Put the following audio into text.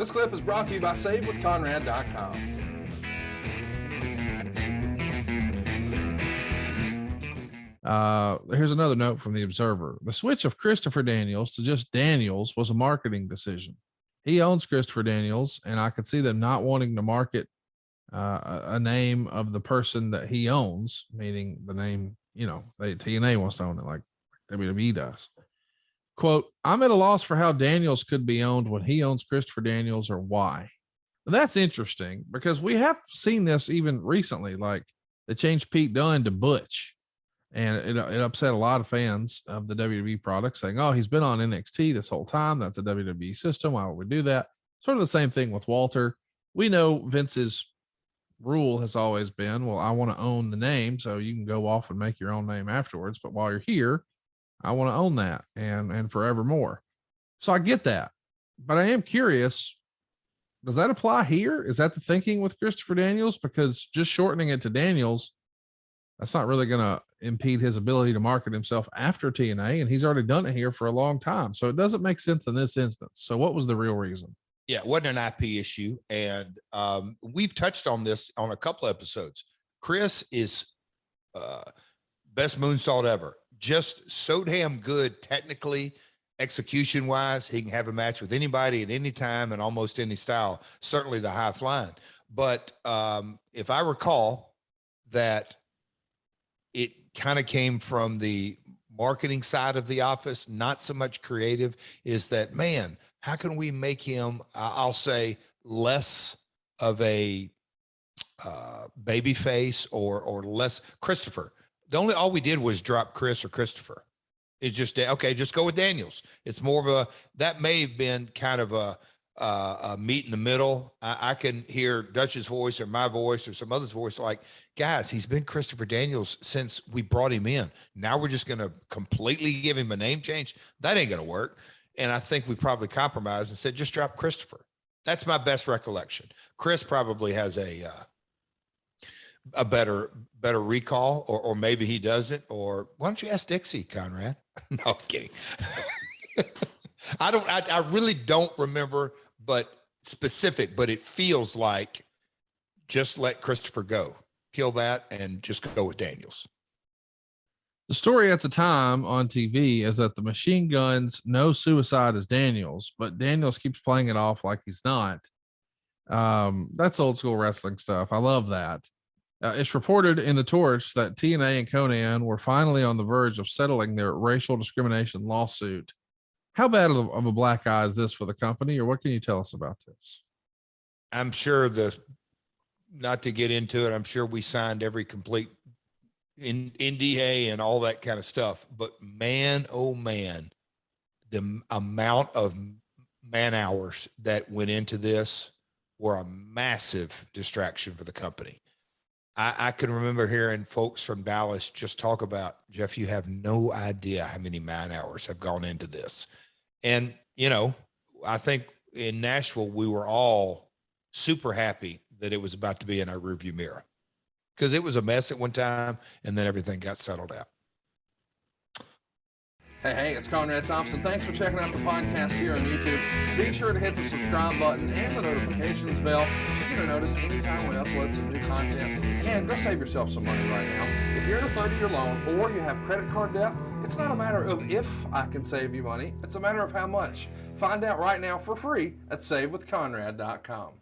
This clip is brought to you by SaveWithConrad.com. Here's another note from the Observer. The switch of Christopher Daniels to just Daniels was a marketing decision. He owns Christopher Daniels, and I could see them not wanting to market a name of the person that he owns, meaning the name, TNA wants to own it like WWE does. Quote, I'm at a loss for how Daniels could be owned when he owns Christopher Daniels, or why. And that's interesting because we have seen this even recently, like they changed Pete Dunne to Butch. And it upset a lot of fans of the WWE product, saying, oh, he's been on NXT this whole time. That's a WWE system. Why would we do that? Sort of the same thing with Walter. We know Vince's rule has always been, well, I want to own the name, so you can go off and make your own name afterwards. But while you're here, I want to own that and forevermore. So I get that. But I am curious, does that apply here? Is that the thinking with Christopher Daniels? Because just shortening it to Daniels, that's not really going to impede his ability to market himself after TNA. And he's already done it here for a long time. So it doesn't make sense in this instance. So what was the real reason? Yeah, it wasn't an IP issue. And we've touched on this on a couple episodes. Chris is best moonsault ever. Just so damn good technically, execution wise. He can have a match with anybody at any time and almost any style, certainly the high flying. But if I recall that it kind of came from the marketing side of the office, not so much creative, is that, man, how can we make him, I'll say, less of a baby face or less Christopher. All we did was drop Chris or Christopher. It's just, okay, just go with Daniels. It's more of that may have been kind of a meet in the middle. I can hear Dutch's voice or my voice or some other's voice like, guys, he's been Christopher Daniels since we brought him in. Now we're just going to completely give him a name change. That ain't going to work. And I think we probably compromised and said, just drop Christopher. That's my best recollection. Chris probably has a better recall, or maybe he doesn't. Or why don't you ask Dixie, Conrad? No, I'm kidding. I really don't remember, but it feels like just let Christopher go, kill that, and just go with Daniels. The story at the time on TV is that the Machine Guns know Suicide is Daniels, but Daniels keeps playing it off like he's not. That's old school wrestling stuff. I love that. It's reported in the Torch that TNA and Conan were finally on the verge of settling their racial discrimination lawsuit. How bad of a black eye is this for the company, or what can you tell us about this? I'm sure not to get into it, I'm sure we signed every complete NDA and all that kind of stuff, but man, oh man, the amount of man hours that went into this were a massive distraction for the company. I can remember hearing folks from Dallas just talk about, Jeff, you have no idea how many man hours have gone into this. And, I think in Nashville, we were all super happy that it was about to be in our rearview mirror, because it was a mess at one time and then everything got settled out. Hey, it's Conrad Thompson. Thanks for checking out the podcast here on YouTube. Be sure to hit the subscribe button and the notifications bell so you get a notice anytime we upload some new content. And go save yourself some money right now. If you're in a 30-year loan or you have credit card debt, it's not a matter of if I can save you money. It's a matter of how much. Find out right now for free at SaveWithConrad.com.